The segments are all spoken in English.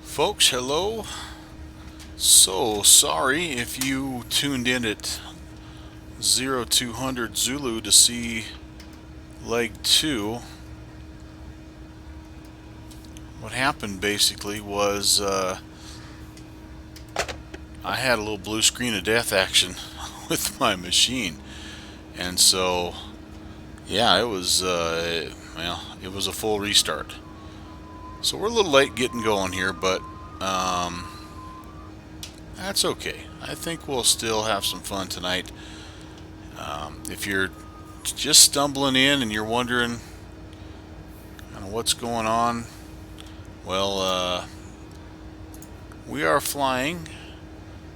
Folks, hello. So sorry if you tuned in at 0200 Zulu to see leg 2. What happened basically was I had a little blue screen of death action with my machine, and so yeah, it was it was a full restart. So we're a little late getting going here, but that's okay. I think we'll still have some fun tonight. If you're just stumbling in and you're wondering kind of what's going on, well, we are flying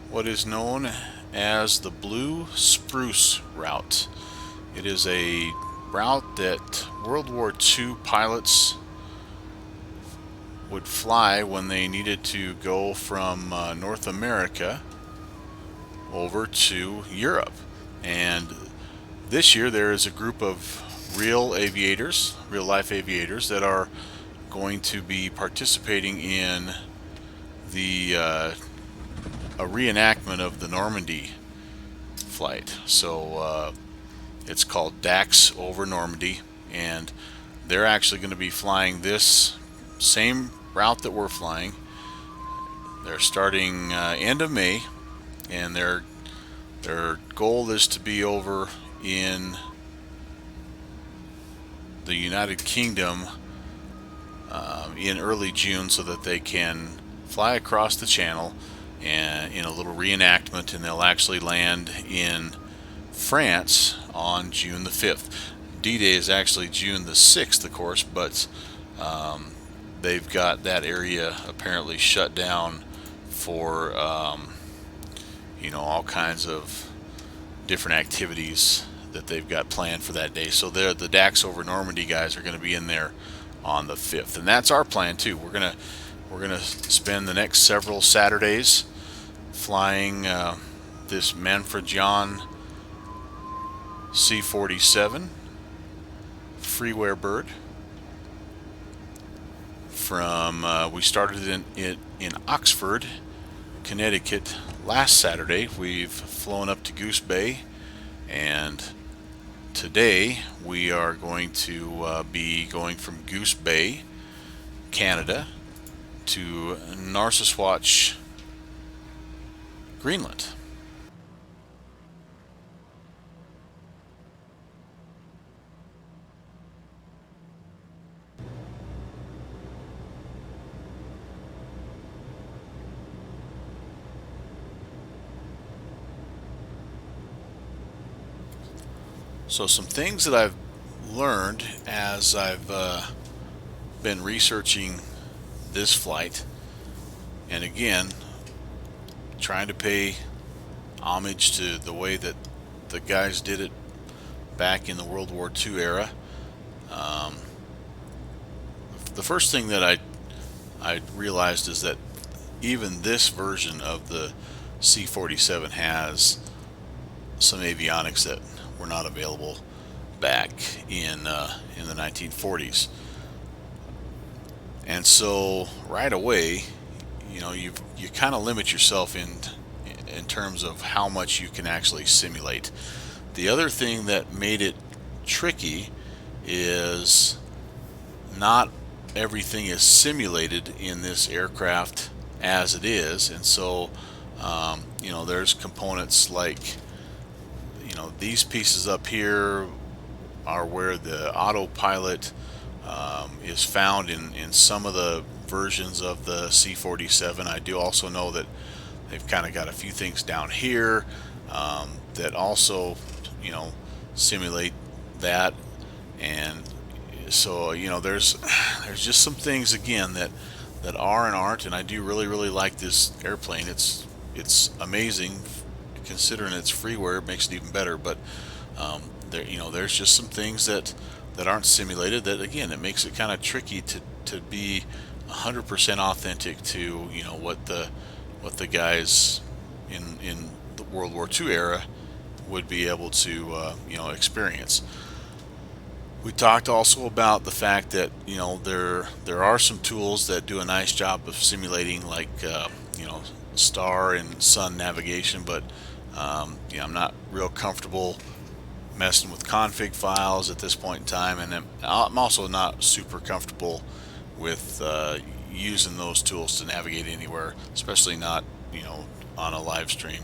what is known as the Blue Spruce route. It is a route that World War II pilots would fly when they needed to go from North America over to Europe. And this year there is a group of real life aviators that are going to be participating in the a reenactment of the Normandy flight. So it's called DAX over Normandy, and they're actually going to be flying this same route that we're flying. They're starting end of May, and their goal is to be over in the United Kingdom in early June, so that they can fly across the channel and in a little reenactment, and they'll actually land in France on June the 5th. D-Day is actually June the 6th, of course, but they've got that area apparently shut down for all kinds of different activities that they've got planned for that day. So the DAX over Normandy guys are going to be in there on the 5th, and that's our plan too. We're gonna spend the next several Saturdays flying this Manfred John C-47 freeware bird. From we started in Oxford, Connecticut last Saturday. We've flown up to Goose Bay, and today we are going to be going from Goose Bay, Canada, to Narsarsuaq, Greenland. So some things that I've learned as I've been researching this flight, and again trying to pay homage to the way that the guys did it back in the World War II era. The first thing that I realized is that even this version of the C-47 has some avionics that were not available back in the 1940s. And so right away, you kind of limit yourself in terms of how much you can actually simulate. The other thing that made it tricky is not everything is simulated in this aircraft as it is, and so there's components like these pieces up here are where the autopilot is found in some of the versions of the C-47. I do also know that they've kind of got a few things down here that also simulate that, and so there's just some things again that are and aren't. And I do really like this airplane. It's amazing. Considering it's freeware, it makes it even better. But there's just some things that aren't simulated. That again, it makes it kind of tricky to be 100% authentic to what the guys in the World War II era would be able to experience. We talked also about the fact that there are some tools that do a nice job of simulating, like star and sun navigation, but I'm not real comfortable messing with config files at this point in time, and I'm also not super comfortable with using those tools to navigate anywhere, especially not on a live stream.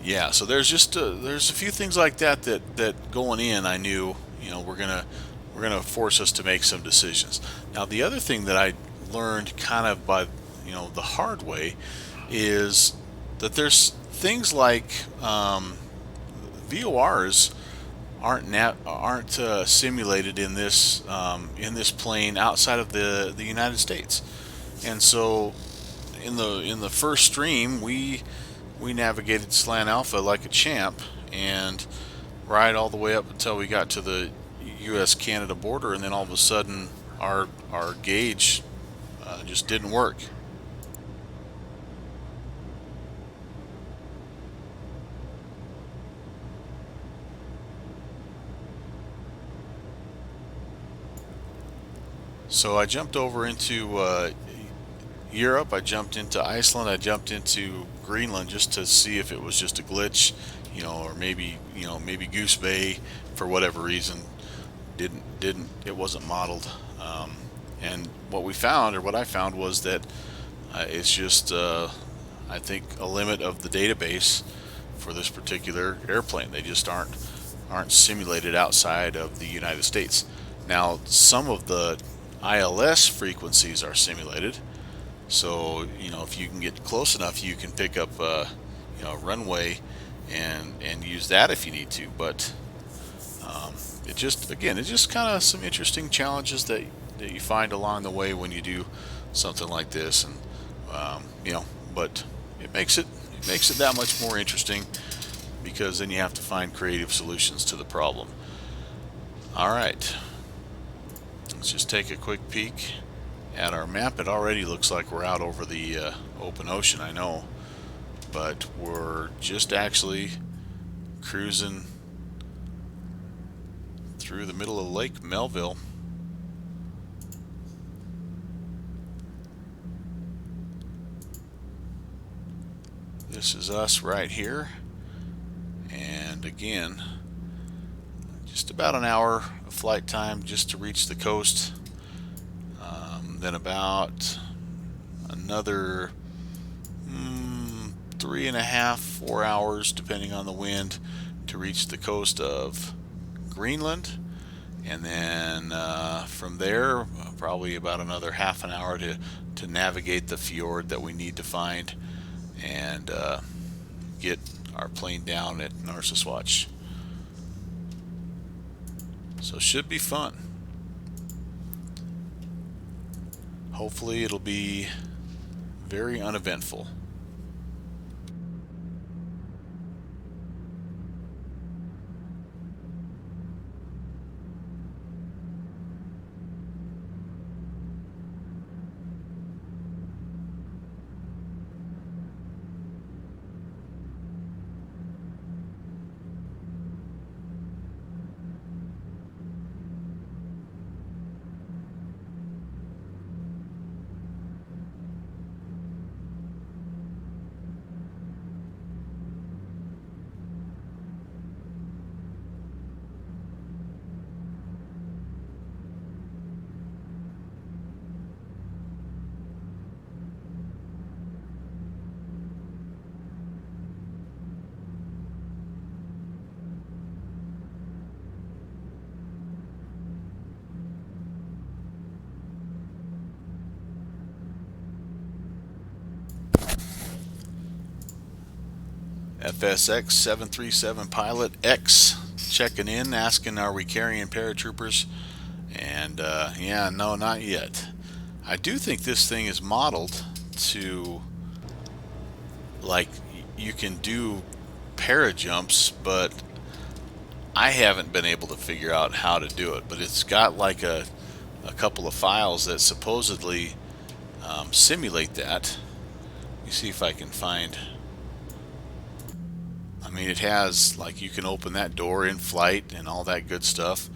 Yeah, so there's a few things like that going in. I knew we're gonna force us to make some decisions. Now the other thing that I learned kind of by the hard way is that there's things like VORs aren't simulated in this plane outside of the United States, and so in the first stream we navigated Slant Alpha like a champ and right all the way up until we got to the U.S.-Canada border, and then all of a sudden our gauge just didn't work. So I jumped over into Europe, I jumped into Iceland, I jumped into Greenland just to see if it was just a glitch, or maybe Goose Bay for whatever reason it wasn't modeled. And what we found, or what I found, was that it's just I think a limit of the database for this particular airplane. They just aren't simulated outside of the United States. Now some of the ILS frequencies are simulated, so if you can get close enough, you can pick up runway and use that if you need to. But it's just kind of some interesting challenges that you find along the way when you do something like this, and but it makes it that much more interesting, because then you have to find creative solutions to the problem. All right, let's just take a quick peek at our map. It already looks like we're out over the open ocean, I know, but we're just actually cruising through the middle of Lake Melville. This is us right here, and again, just about an hour of flight time just to reach the coast. Then about another 3.5, 4 hours, depending on the wind, to reach the coast of Greenland, and then from there probably about another half an hour to navigate the fjord that we need to find and get our plane down at Narsarsuaq. So should be fun. Hopefully it'll be very uneventful. FSX 737 Pilot X checking in, asking are we carrying paratroopers, and yeah, no, not yet. I do think this thing is modeled to, like, you can do para jumps, but I haven't been able to figure out how to do it. But it's got like a couple of files that supposedly simulate that. Let me see if I can find. I mean, it has, like, you can open that door in flight and all that good stuff.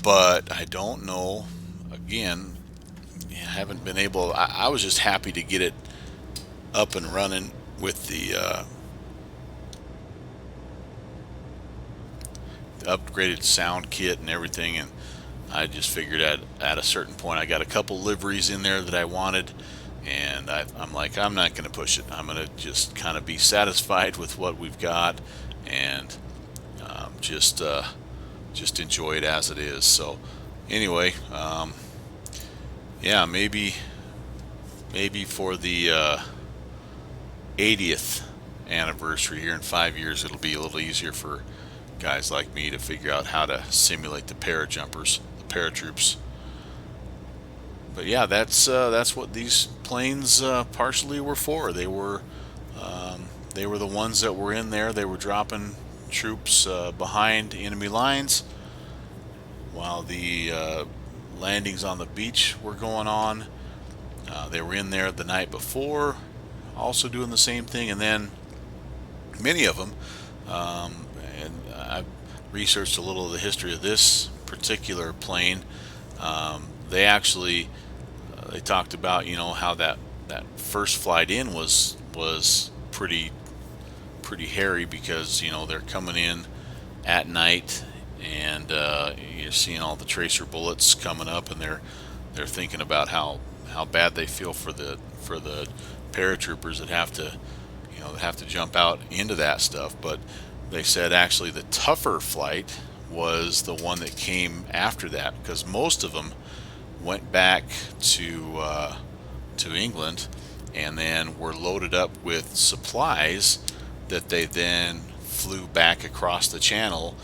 But I don't know, again, I haven't been able, I was just happy to get it up and running with the upgraded sound kit and everything. And I just figured at a certain point, I got a couple liveries in there that I wanted, and I'm like, I'm not going to push it. I'm going to just kind of be satisfied with what we've got, and just enjoy it as it is. So anyway, yeah, maybe for the 80th anniversary here in 5 years, it'll be a little easier for guys like me to figure out how to simulate the parajumpers, the paratroops. But yeah, that's what these planes partially were for. They were the ones that were in there. They were dropping troops behind enemy lines while the landings on the beach were going on. They were in there the night before, also doing the same thing, and then many of them, and I've researched a little of the history of this particular plane. They actually they talked about, you know, how that first flight in was pretty hairy, because, you know, they're coming in at night, and you're seeing all the tracer bullets coming up, and they're thinking about how bad they feel for the paratroopers that have to jump out into that stuff. But they said actually the tougher flight was the one that came after that, because most of them went back to England and then were loaded up with supplies that they then flew back across the channel,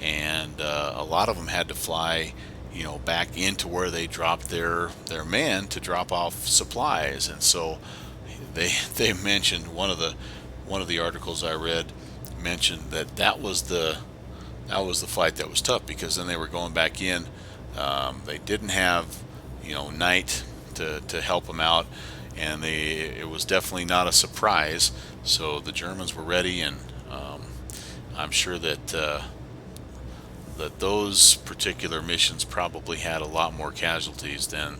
and a lot of them had to fly, you know, back into where they dropped their men to drop off supplies. And so they mentioned, one of the articles I read mentioned that was the flight that was tough, because then they were going back in. They didn't have, you know, night to help them out, and it was definitely not a surprise. So the Germans were ready, and I'm sure that those particular missions probably had a lot more casualties than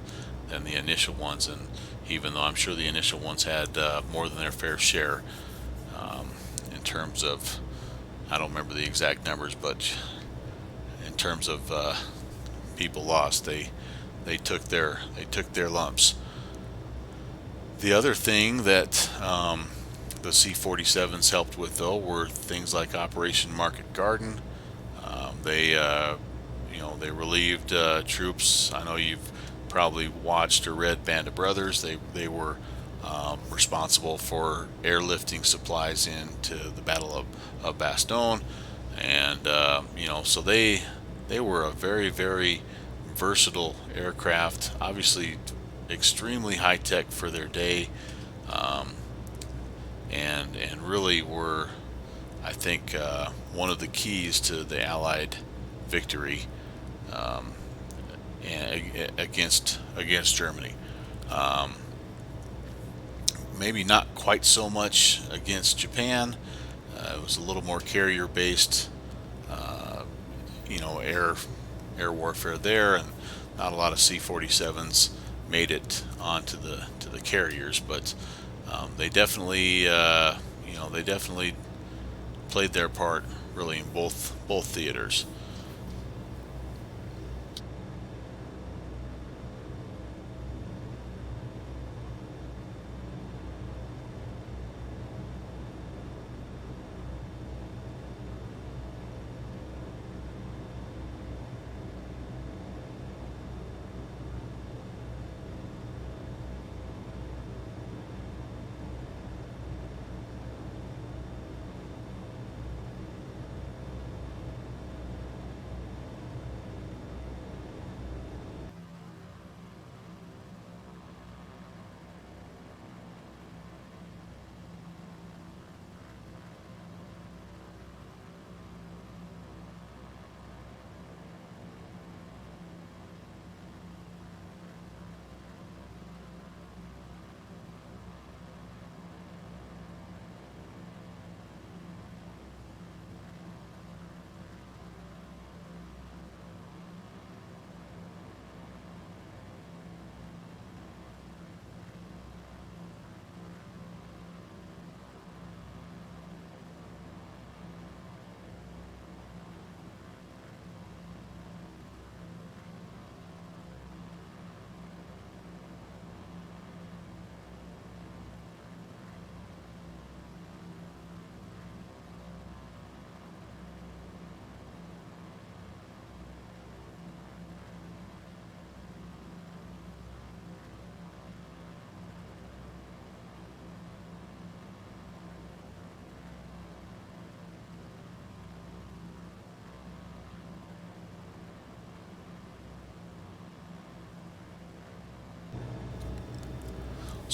the initial ones. And even though I'm sure the initial ones had more than their fair share, in terms of, I don't remember the exact numbers, but in terms of people lost, they took their lumps. The other thing that the C-47s helped with, though, were things like Operation Market Garden. They relieved troops. I know you've probably watched or read Band of Brothers. They were responsible for airlifting supplies into the Battle of Bastogne, and so they were a very, very versatile aircraft. Obviously, extremely high tech for their day, and really were, I think, one of the keys to the Allied victory against Germany. Maybe not quite so much against Japan. It was a little more carrier based, air warfare there, and not a lot of C-47s made it onto the carriers. But they definitely played their part really in both theaters.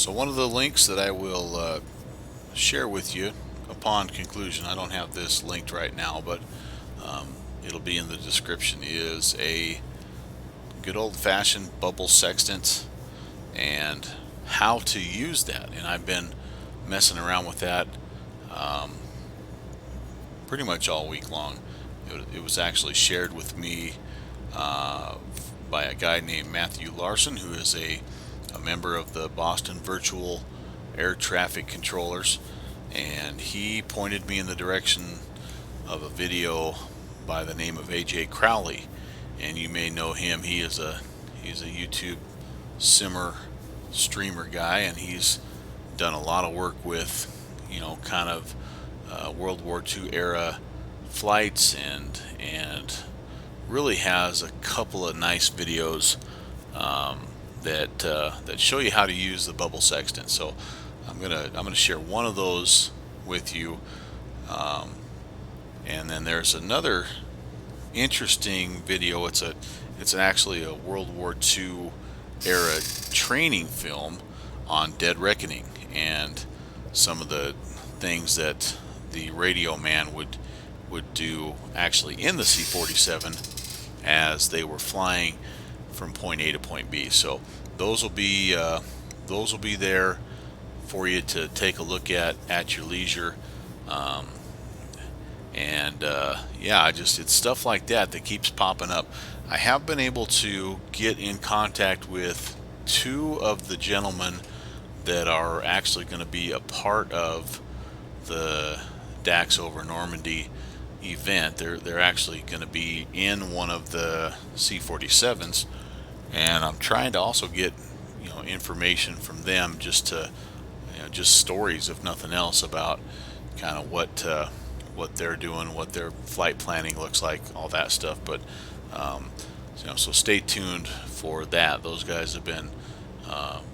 So one of the links that I will share with you upon conclusion, I don't have this linked right now, but it'll be in the description, is a good old-fashioned bubble sextant and how to use that. And I've been messing around with that pretty much all week long. It was actually shared with me by a guy named Matthew Larson, who is a member of the Boston Virtual Air Traffic Controllers, and he pointed me in the direction of a video by the name of AJ Crowley. And you may know him. He's a YouTube simmer streamer guy, and he's done a lot of work with, kind of World War II era flights, and really has a couple of nice videos that show you how to use the bubble sextant. So I'm gonna share one of those with you, and then there's another interesting video. It's actually a World War II era training film on Dead Reckoning and some of the things that the radio man would do actually in the C-47 as they were flying from point A to point B. So those will be there for you to take a look at your leisure. Yeah, it's stuff like that keeps popping up. I have been able to get in contact with two of the gentlemen that are actually going to be a part of the Dax over Normandy event. They're actually going to be in one of the C-47s, and I'm trying to also get information from them, just stories, if nothing else, about kind of what they're doing, what their flight planning looks like, all that stuff. But so stay tuned for that. Those guys have been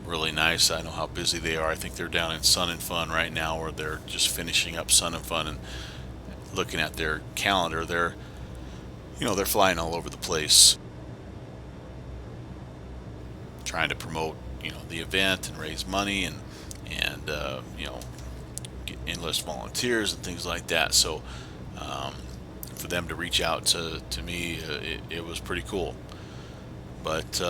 really nice. I know how busy they are. I think they're down in Sun and Fun right now, or they're just finishing up Sun and Fun, and looking at their calendar, they're flying all over the place, trying to promote the event and raise money, and enlist volunteers and things like that. So for them to reach out to me, it was pretty cool. But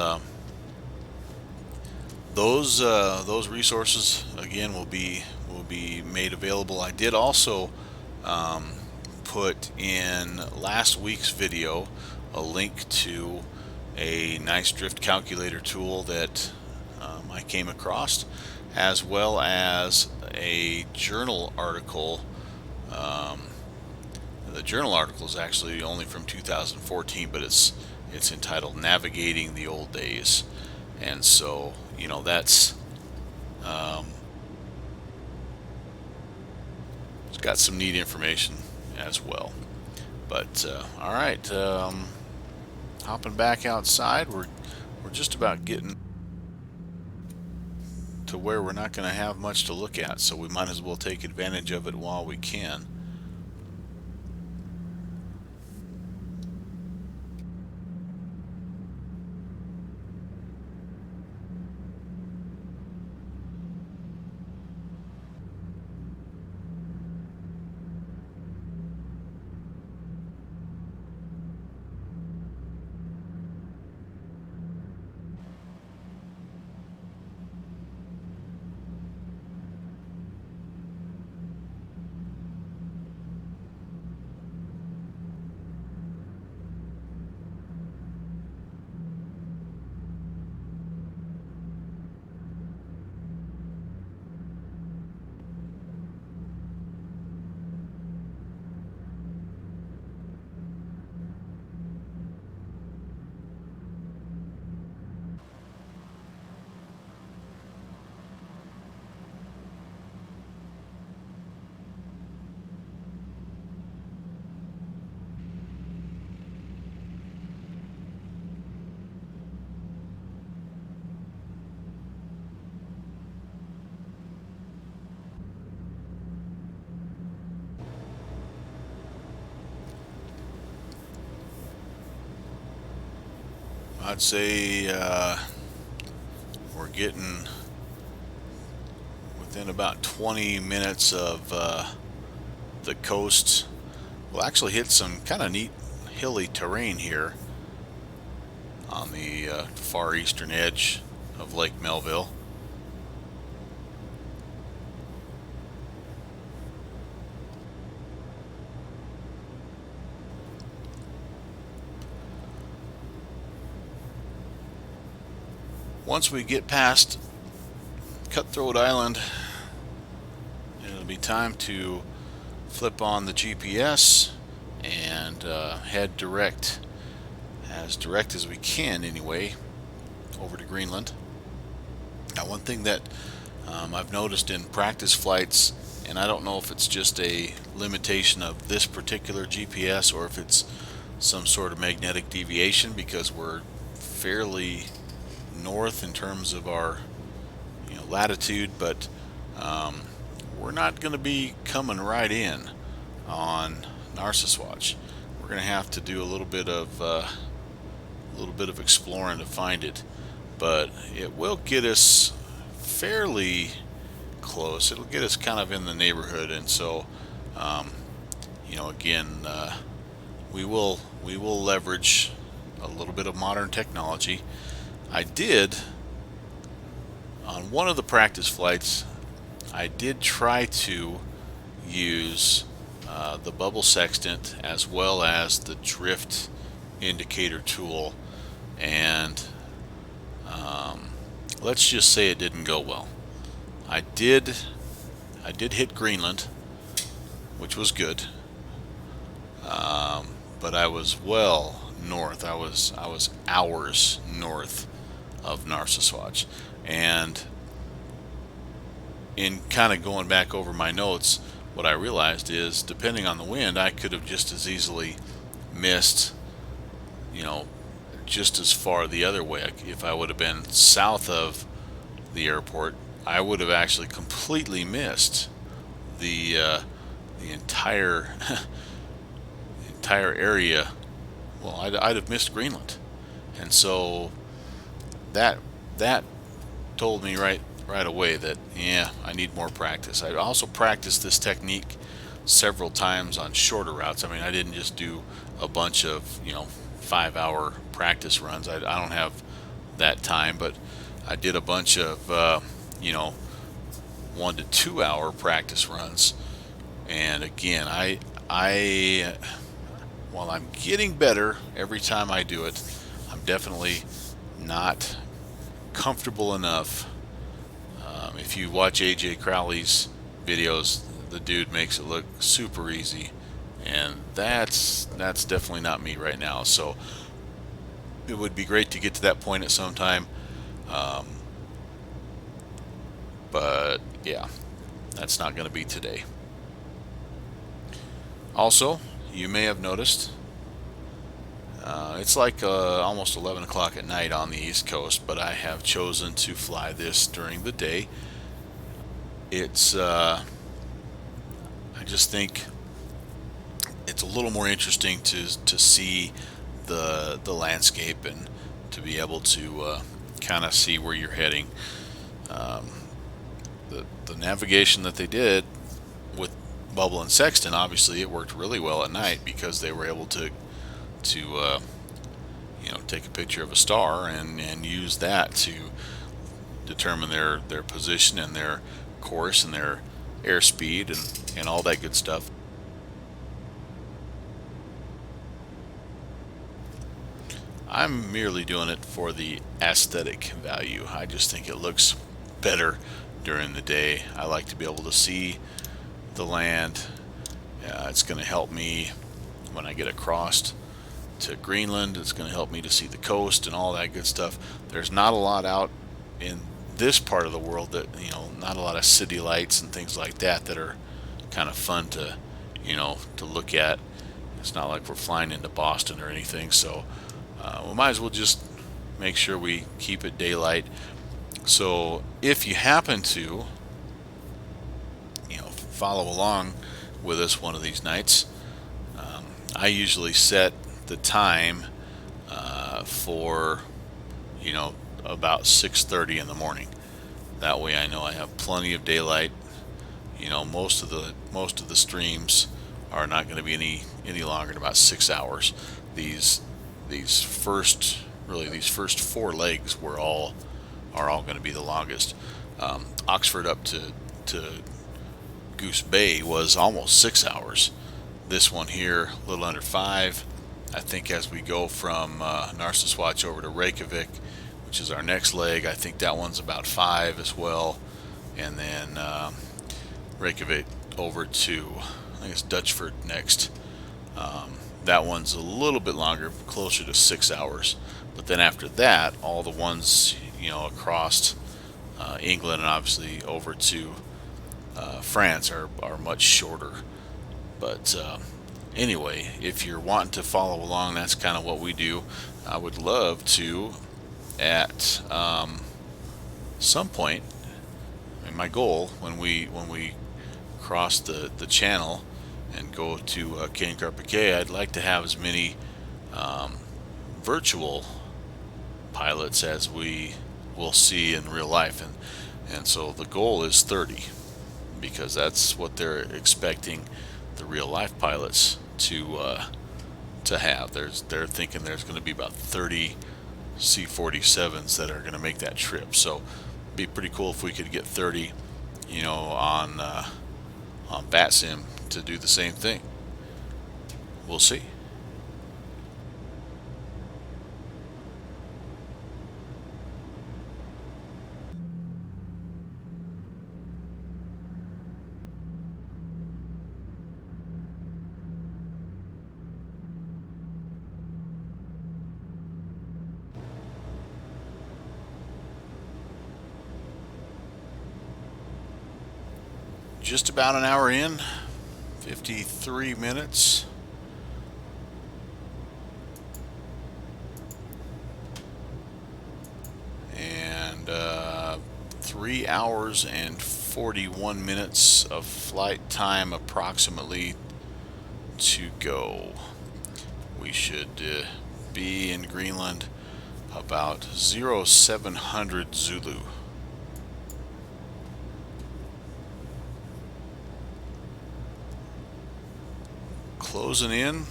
those resources again will be made available. I did also put in last week's video a link to a nice drift calculator tool that I came across, as well as a journal article. The journal article is actually only from 2014, but it's entitled "Navigating the Old Days," and so that's it's got some neat information as well. But all right, hopping back outside, we're just about getting to where we're not going to have much to look at, so we might as well take advantage of it while we can. I'd say we're getting within about 20 minutes of the coast. We'll actually hit some kind of neat hilly terrain here on the far eastern edge of Lake Melville. Once we get past Cutthroat Island, it'll be time to flip on the GPS and head as direct as we can anyway, over to Greenland. Now, one thing that I've noticed in practice flights, and I don't know if it's just a limitation of this particular GPS or if it's some sort of magnetic deviation, because we're fairly north in terms of our latitude, but we're not going to be coming right in on Narsarsuaq. We're going to have to do a little bit of exploring to find it, but it will get us fairly close. It'll get us kind of in the neighborhood, and so again, we will leverage a little bit of modern technology. I did, on one of the practice flights, I did try to use the bubble sextant as well as the drift indicator tool, and let's just say it didn't go well. I did hit Greenland, which was good, but I was well north. I was hours north of Narsarsuaq, and in kind of going back over my notes, what I realized is, depending on the wind, I could have just as easily missed, just as far the other way. If I would have been south of the airport, I would have actually completely missed the entire entire area. Well, I'd have missed Greenland, and so that told me right away that I need more practice. I also practiced this technique several times on shorter routes. I mean, I didn't just do a bunch of 5-hour practice runs. I don't have that time, but I did a bunch of 1 to 2 hour practice runs. And again, while I'm getting better every time I do it, I'm definitely not comfortable enough. If you watch AJ Crowley's videos, the dude makes it look super easy, and that's definitely not me right now. So it would be great to get to that point at some time, but yeah, that's not going to be today. Also, you may have noticed it's like almost 11 o'clock at night on the East Coast, but I have chosen to fly this during the day. It's I just think it's a little more interesting to see the landscape and to be able to kind of see where you're heading. The navigation that they did with Bubble and Sextant, obviously it worked really well at night, because they were able to take a picture of a star and use that to determine their position and their course and their airspeed and all that good stuff. I'm merely doing it for the aesthetic value. I just think it looks better during the day. I like to be able to see the land. It's going to help me when I get across to Greenland. It's going to help me to see the coast and all that good stuff. There's not a lot out in this part of the world that, not a lot of city lights and things like that are kind of fun to, to look at. It's not like we're flying into Boston or anything, so we might as well just make sure we keep it daylight. So if you happen to, follow along with us one of these nights, I usually set the time for about 6:30 in the morning. That way I know I have plenty of daylight. You know, most of the streams are not going to be any longer than about 6 hours. These first these first four legs are all going to be the longest. Oxford up to Goose Bay was almost 6 hours. This one here, a little under 5. I think as we go from Narsarsuaq over to Reykjavik, which is our next leg, I think that one's about 5 as well. And then Reykjavik over to, I think it's Duxford next. That one's a little bit longer, closer to 6 hours. But then after that, all the ones, you know, across England and obviously over to France are much shorter. But anyway, if you're wanting to follow along, that's kind of what we do. I would love to, at some point, I mean, my goal when we cross the channel and go to Caen Carpiquet, I'd like to have as many virtual pilots as we will see in real life, and so the goal is 30, because that's what they're expecting the real life pilots to have. They're thinking there's going to be about 30 C-47s that are going to make that trip. So it'd be pretty cool if we could get 30, you know, on BatSim to do the same thing. We'll see. Just about an hour in, 53 minutes. And 3 hours and 41 minutes of flight time approximately to go. We should be in Greenland about 0700 Zulu. Closing in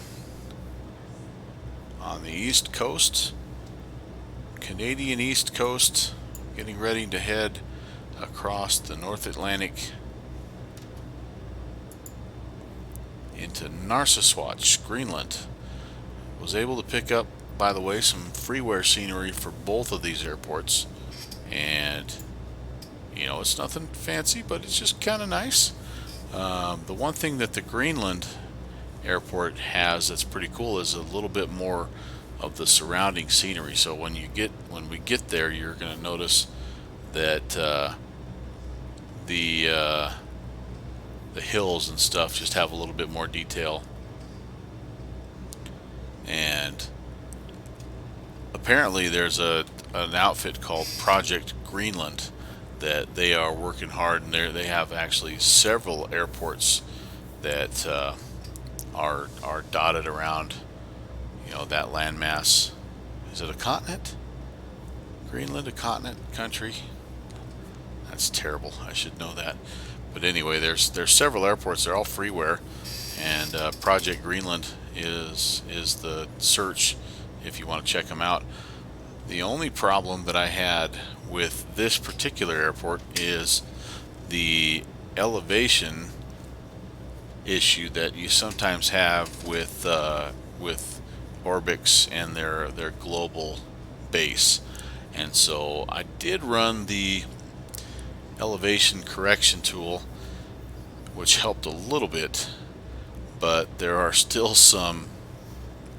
on the east coast, Canadian east coast, getting ready to head across the North Atlantic into Narsarsuaq, Greenland. Was able to pick up, by the way, some freeware scenery for both of these airports, and you know, it's nothing fancy, but it's just kind of nice. The one thing that the Greenland airport has that's pretty cool is a little bit more of the surrounding scenery. So when we get there, you're going to notice that the hills and stuff just have a little bit more detail. And apparently there's an outfit called Project Greenland that they are working hard, and they have actually several airports that are dotted around, you know, that landmass. Is it a continent? Greenland, a continent, country? That's terrible. I should know that. But anyway, there's several airports. They're all freeware, and Project Greenland is the search if you want to check them out. The only problem that I had with this particular airport is the elevation issue that you sometimes have with Orbix and their global base. And so I did run the elevation correction tool, which helped a little bit, but there are still some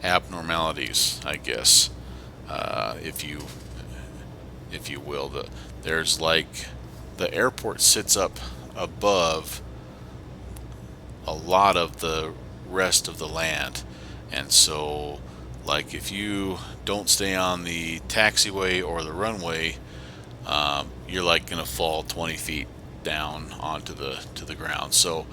abnormalities, I guess, if you will. There's like, the airport sits up above a lot of the rest of the land, and so like if you don't stay on the taxiway or the runway, you're like gonna fall 20 feet down onto the ground. So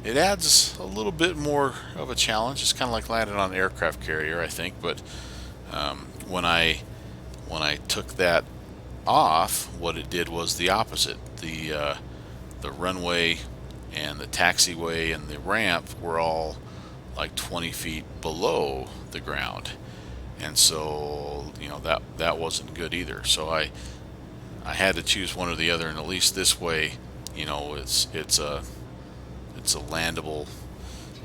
it adds a little bit more of a challenge. It's kind of like landing on an aircraft carrier, I think. But when I took that off, what it did was the opposite. The runway and the taxiway and the ramp were all like 20 feet below the ground, and so that wasn't good either. So I had to choose one or the other, and at least this way, it's a landable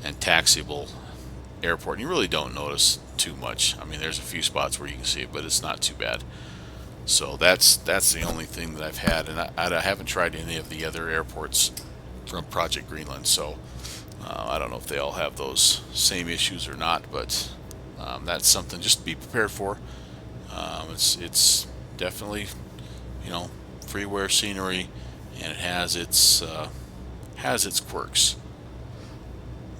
and taxiable airport. And you really don't notice too much. I mean, there's a few spots where you can see it, but it's not too bad. So that's the only thing that I've had, and I haven't tried any of the other airports from Project Greenland. So I don't know if they all have those same issues or not, but that's something just to be prepared for. It's definitely freeware scenery, and it has its quirks.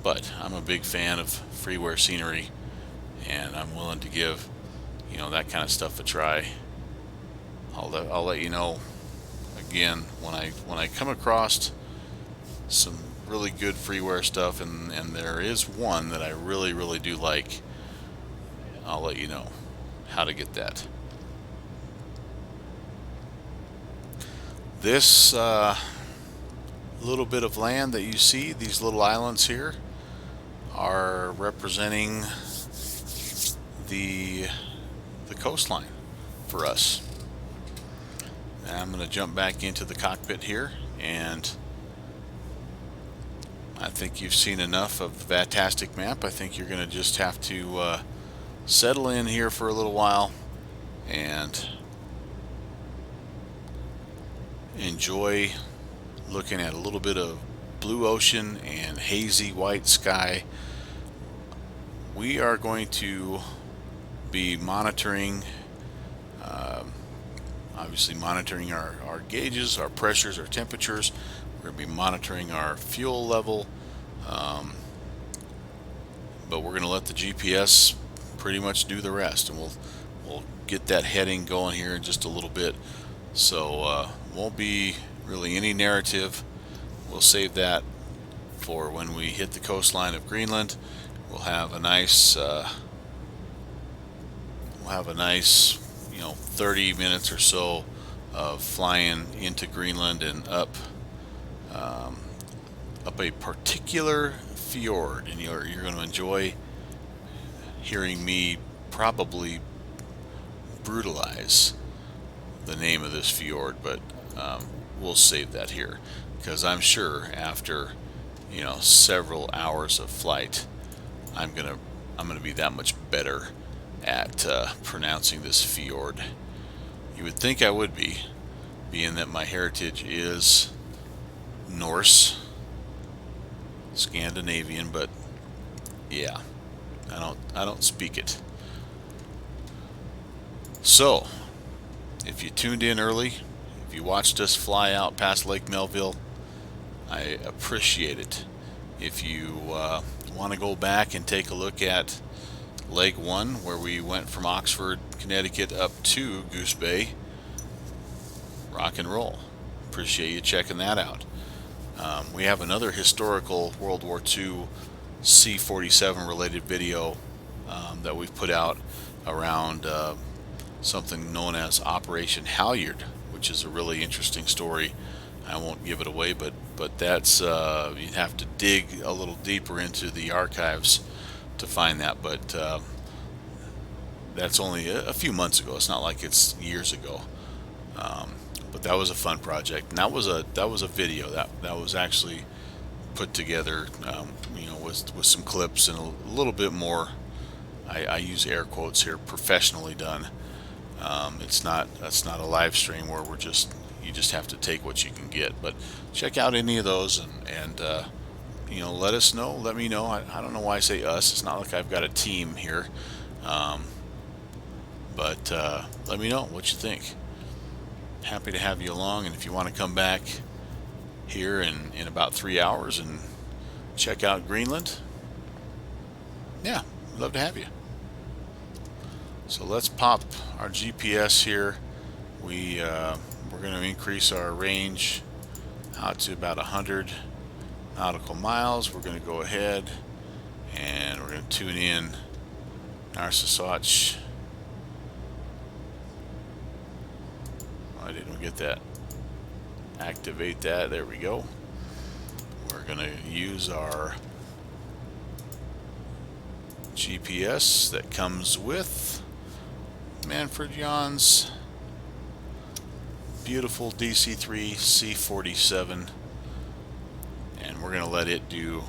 But I'm a big fan of freeware scenery, and I'm willing to give that kind of stuff a try. I'll let you know again when I come across some really good freeware stuff, and there is one that I really do like. I'll let you know how to get that. This little bit of land that you see, these little islands here, are representing the coastline for us. And I'm going to jump back into the cockpit here, and I think you've seen enough of the fantastic map. I think you're going to just have to settle in here for a little while and enjoy looking at a little bit of blue ocean and hazy white sky. We are going to be monitoring, obviously monitoring our gauges, our pressures, our temperatures. We're going to be monitoring our fuel level, but we're going to let the GPS pretty much do the rest, and we'll get that heading going here in just a little bit. So won't be really any narrative. We'll save that for when we hit the coastline of Greenland. We'll have a nice 30 minutes or so of flying into Greenland and up a particular fjord, and you're going to enjoy hearing me probably brutalize the name of this fjord, but we'll save that here, because I'm sure after several hours of flight, I'm gonna be that much better at pronouncing this fjord. You would think I would be, being that my heritage is Norse, Scandinavian, but yeah, I don't speak it. So, if you tuned in early, if you watched us fly out past Lake Melville, I appreciate it. If you want to go back and take a look at Leg 1, where we went from Oxford, Connecticut up to Goose Bay, rock and roll. Appreciate you checking that out. We have another historical World War II C-47 related video that we've put out around something known as Operation Halyard, which is a really interesting story. I won't give it away, but that's you'd have to dig a little deeper into the archives to find that. But that's only a few months ago. It's not like it's years ago. But that was a fun project, and that was a video that was actually put together, with some clips and a little bit more. I use air quotes here, professionally done. It's not a live stream where you just have to take what you can get. But check out any of those and let us know. Let me know. I don't know why I say us. It's not like I've got a team here. But let me know what you think. Happy to have you along, and if you want to come back here in about 3 hours and check out Greenland, yeah, I'd love to have you. So let's pop our GPS here. We're going to increase our range out to about 100 nautical miles. We're going to go ahead and we're going to tune in Narsarsuaq. didn't get that. Activate that. There we go. We're going to use our GPS that comes with Manfred Jan's beautiful DC3 C47, and we're going to let it do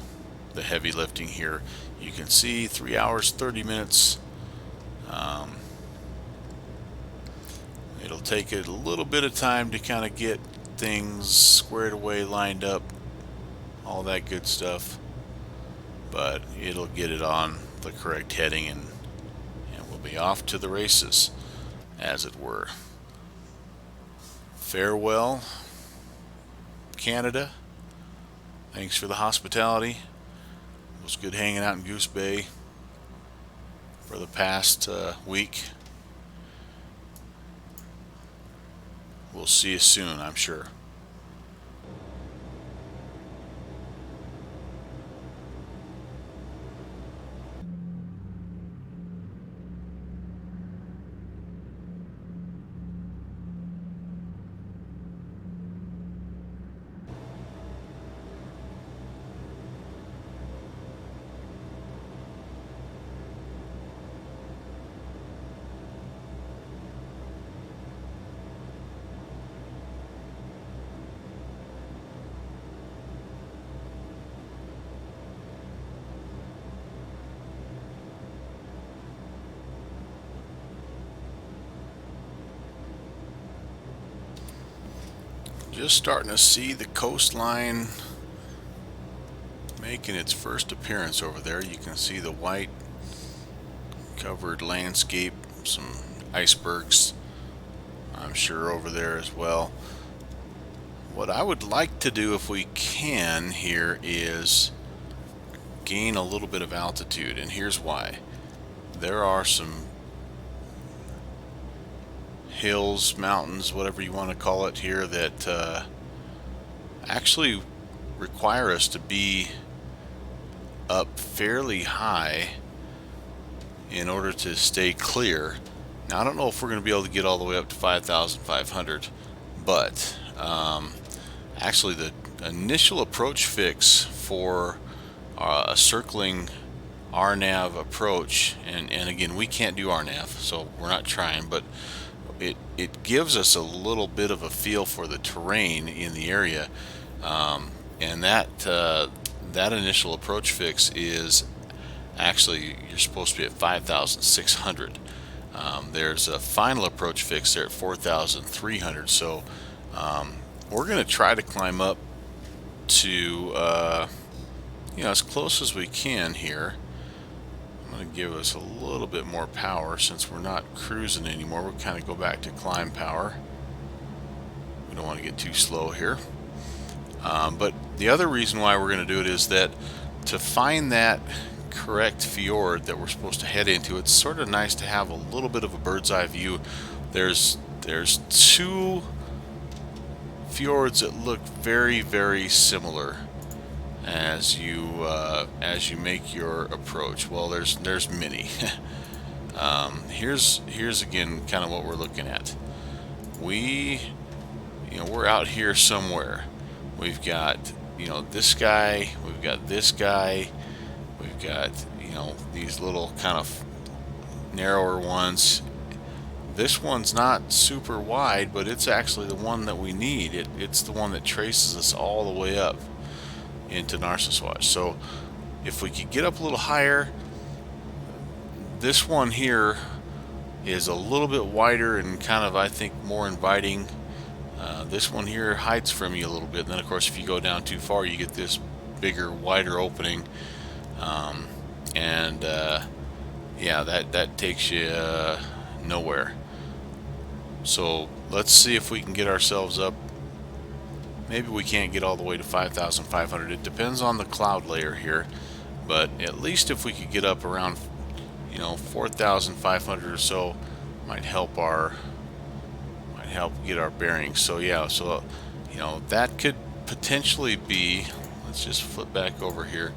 the heavy lifting here. You can see 3 hours 30 minutes. It'll take it a little bit of time to kind of get things squared away, lined up, all that good stuff, but it'll get it on the correct heading, and we'll be off to the races, as it were. Farewell, Canada. Thanks for the hospitality. It was good hanging out in Goose Bay for the past week. We'll see you soon, I'm sure. Just starting to see the coastline making its first appearance over there. You can see the white covered landscape, some icebergs, I'm sure, over there as well. What I would like to do, if we can here, is gain a little bit of altitude, and here's why. There are some hills, mountains, whatever you want to call it here, that actually require us to be up fairly high in order to stay clear. Now, I don't know if we're going to be able to get all the way up to 5,500, but actually the initial approach fix for a circling RNAV approach, and again, we can't do RNAV, so we're not trying, but it gives us a little bit of a feel for the terrain in the area, and that initial approach fix is actually, you're supposed to be at 5,600. There's a final approach fix there at 4,300, so we're going to try to climb up to as close as we can here. I'm going to give us a little bit more power since we're not cruising anymore. We'll kind of go back to climb power. We don't want to get too slow here. But the other reason why we're going to do it is that to find that correct fjord that we're supposed to head into, it's sort of nice to have a little bit of a bird's eye view. There's two fjords that look very, very similar as you make your approach. Well, there's many. Here's again kind of what we're looking at. We're out here somewhere. We've got this guy, we've got this guy, we've got these little kind of narrower ones. This one's not super wide, but it's actually the one that we need. It's the one that traces us all the way up into Narsarsuaq. So if we could get up a little higher, this one here is a little bit wider and kind of, I think, more inviting. This one here hides from you a little bit, and then of course if you go down too far you get this bigger, wider opening, yeah, that takes you nowhere. So let's see if we can get ourselves up. Maybe we can't get all the way to 5,500. It depends on the cloud layer here, but at least if we could get up around 4,500 or so, might help get our bearings. So yeah, that could potentially be, let's just flip back over here.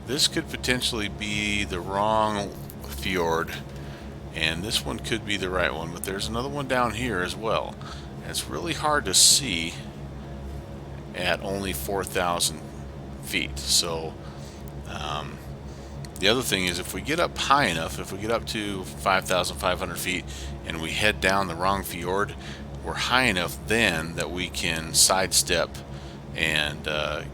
This could potentially be the wrong fjord, and this one could be the right one, but there's another one down here as well. It's really hard to see at only 4,000 feet. So the other thing is, if we get up high enough, if we get up to 5,500 feet and we head down the wrong fjord, we're high enough then that we can sidestep and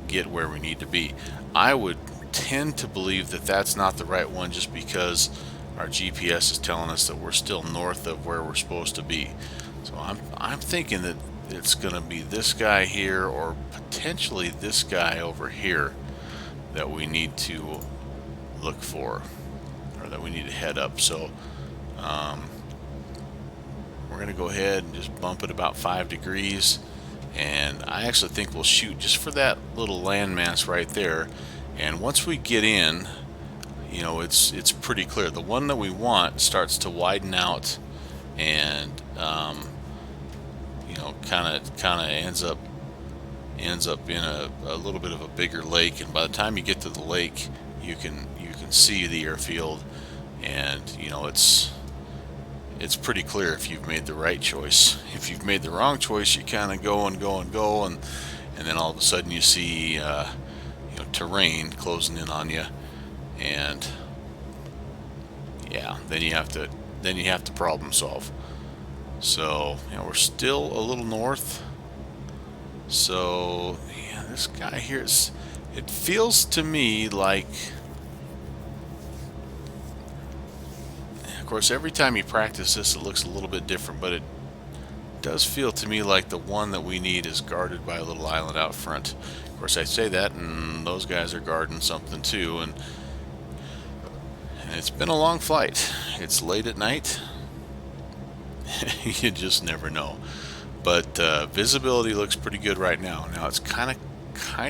get where we need to be. I would tend to believe that that's not the right one, just because our GPS is telling us that we're still north of where we're supposed to be. So I'm thinking that it's going to be this guy here, or potentially this guy over here, that we need to look for, or that we need to head up. So we're going to go ahead and just bump it about 5 degrees, and I actually think we'll shoot just for that little landmass right there. And once we get in, you know, it's pretty clear. The one that we want starts to widen out, and you know, kind of ends up in a little bit of a bigger lake. And by the time you get to the lake, you can see the airfield, and you know, it's pretty clear if you've made the right choice. If you've made the wrong choice, you kind of go and then all of a sudden you see you know, terrain closing in on you, and yeah, then you have to problem solve. So, you know, we're still a little north. So yeah, this guy here it feels to me like, of course, every time you practice this, it looks a little bit different, but it does feel to me like the one that we need is guarded by a little island out front. Of course, I say that, and those guys are guarding something too, and it's been a long flight. It's late at night. You just never know. But visibility looks pretty good right now. Now it's kind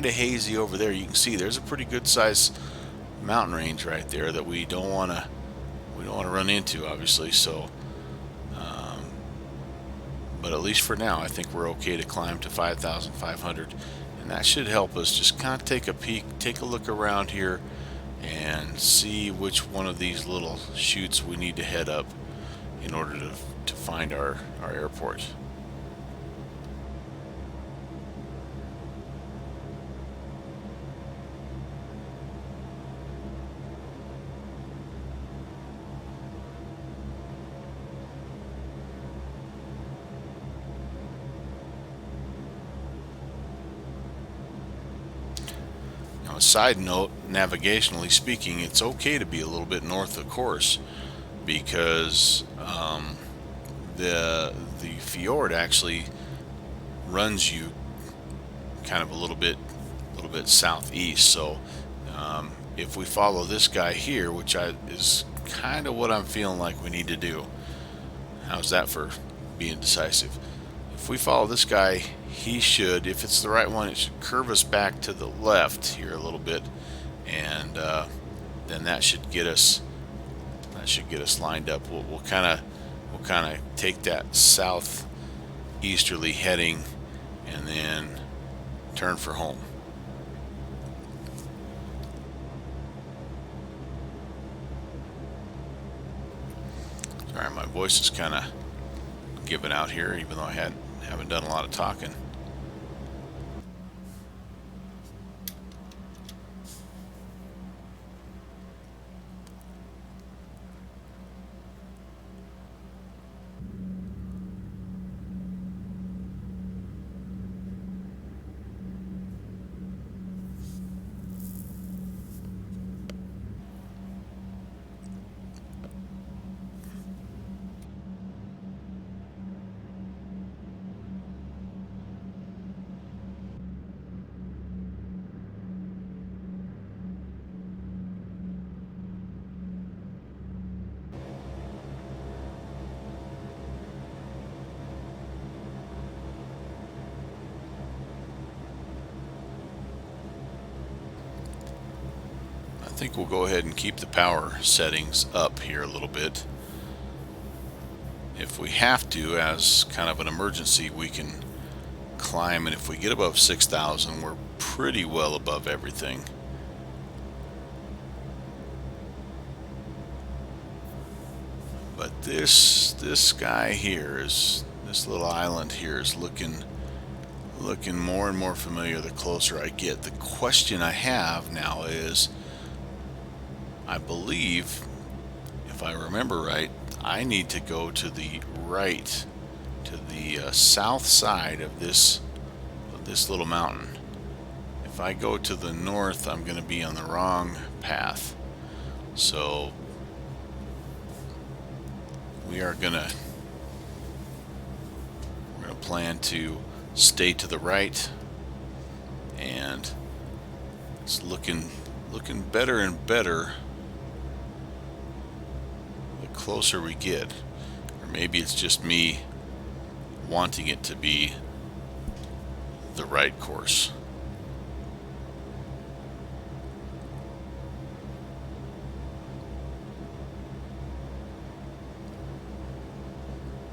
of hazy over there. You can see there's a pretty good size mountain range right there that we don't want to run into, obviously. So but at least for now, I think we're okay to climb to 5,500, and that should help us just kind of take a peek, take a look around here, and see which one of these little chutes we need to head up in order to find our airport. Now, a side note, navigationally speaking, it's okay to be a little bit north of course, because the fjord actually runs you kind of a little bit southeast. So if we follow this guy here, which is kind of what I'm feeling like we need to do. How's that for being decisive? If we follow this guy, he should, if it's the right one, it should curve us back to the left here a little bit, and then that should get us lined up. We'll kind of take that southeasterly heading and then turn for home. Sorry, my voice is kind of giving out here, even though I haven't done a lot of talking. I think we'll go ahead and keep the power settings up here a little bit. If we have to, as kind of an emergency, we can climb, and if we get above 6,000, we're pretty well above everything. But this guy here is This little island here is looking more and more familiar the closer I get. The question I have now is, I believe, if I remember right, I need to go to the right, to the south side of this little mountain. If I go to the north, I'm going to be on the wrong path. So we're going to plan to stay to the right, and it's looking better and better the closer we get. Or maybe it's just me wanting it to be the right course.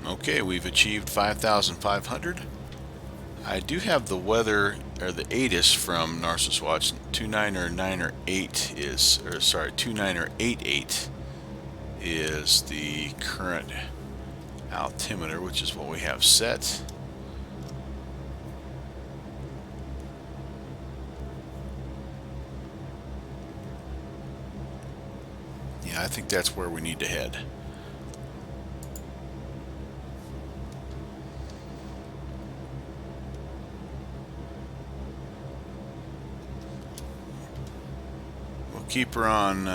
Okay, we've achieved 5,500. I do have the weather, or the ATIS from Narsarsuaq. 29098 is, or sorry, 29088 is the current altimeter, which is what we have set. Yeah, I think that's where we need to head. Keep her on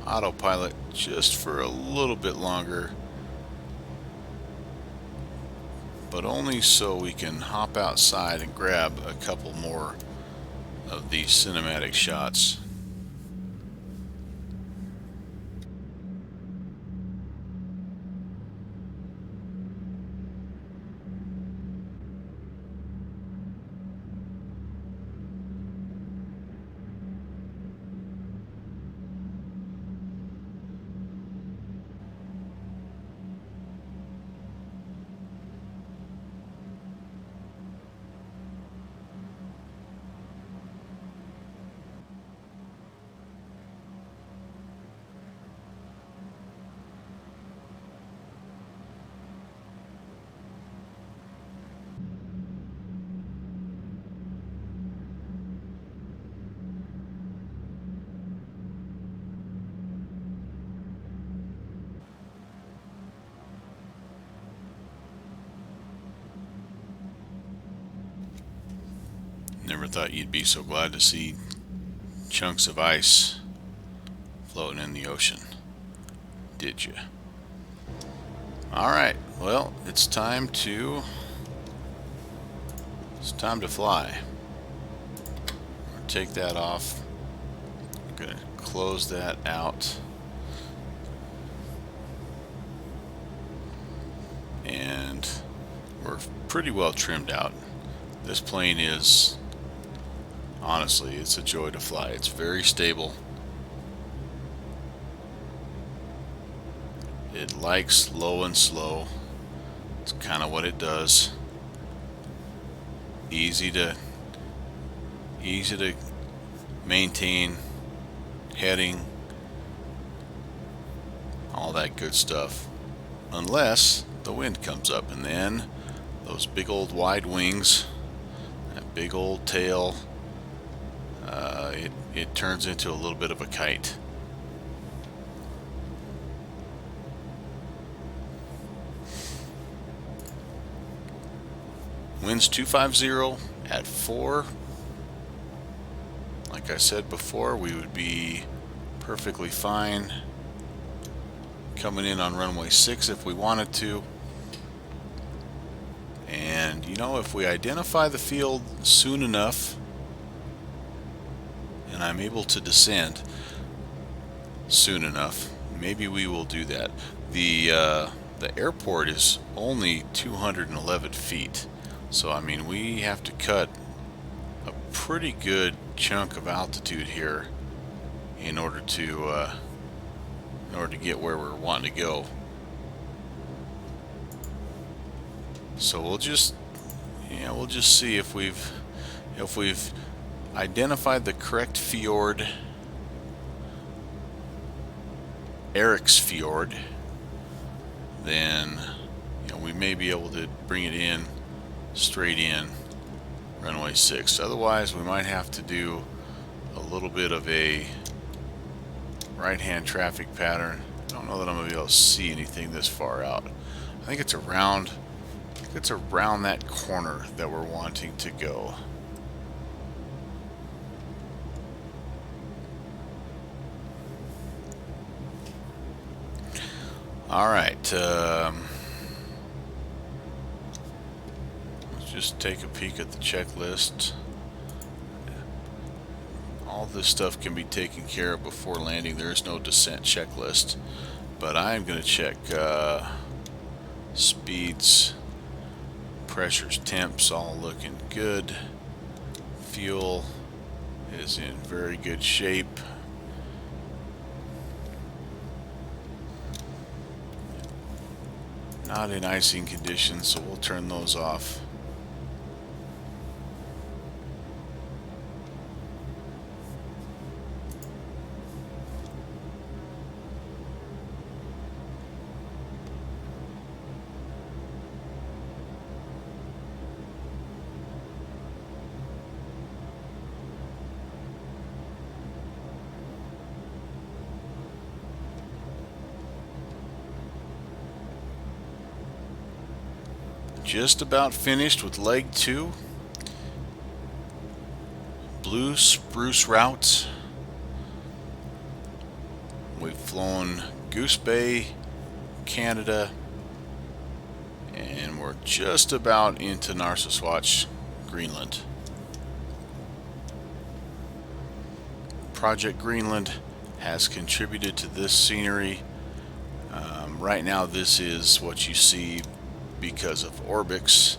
autopilot just for a little bit longer, but only so we can hop outside and grab a couple more of these cinematic shots. Never thought you'd be so glad to see chunks of ice floating in the ocean, did you? Alright, well, it's time to fly. Take that off. I'm going to close that out. And we're pretty well trimmed out. This plane is, honestly, it's a joy to fly. It's very stable. It likes low and slow. It's kind of what it does. Easy to maintain, heading, all that good stuff. Unless the wind comes up, and then those big old wide wings, that big old tail, it turns into a little bit of a kite. Winds 250 at 4. Like I said before, we would be perfectly fine coming in on runway 6 if we wanted to. And you know, if we identify the field soon enough and I'm able to descend soon enough, maybe we will do that. The airport is only 211 feet, so I mean we have to cut a pretty good chunk of altitude here in order to get where we're wanting to go. So we'll just see if we've identified the correct fjord, Eric's Fjord. Then we may be able to bring it in straight in runway 6. Otherwise, we might have to do a little bit of a right-hand traffic pattern. I don't know that I'm going to be able to see anything this far out. I think it's around that corner that we're wanting to go. All right, let's just take a peek at the checklist. All this stuff can be taken care of before landing. There is no descent checklist, but I'm going to check speeds, pressures, temps, all looking good. Fuel is in very good shape. Not in icing conditions, so we'll turn those off. Just about finished with leg 2. Blue Spruce routes. We've flown Goose Bay, Canada, and we're just about into Narsarsuaq, Greenland. Project Greenland has contributed to this scenery. Right now this is what you see because of Orbix,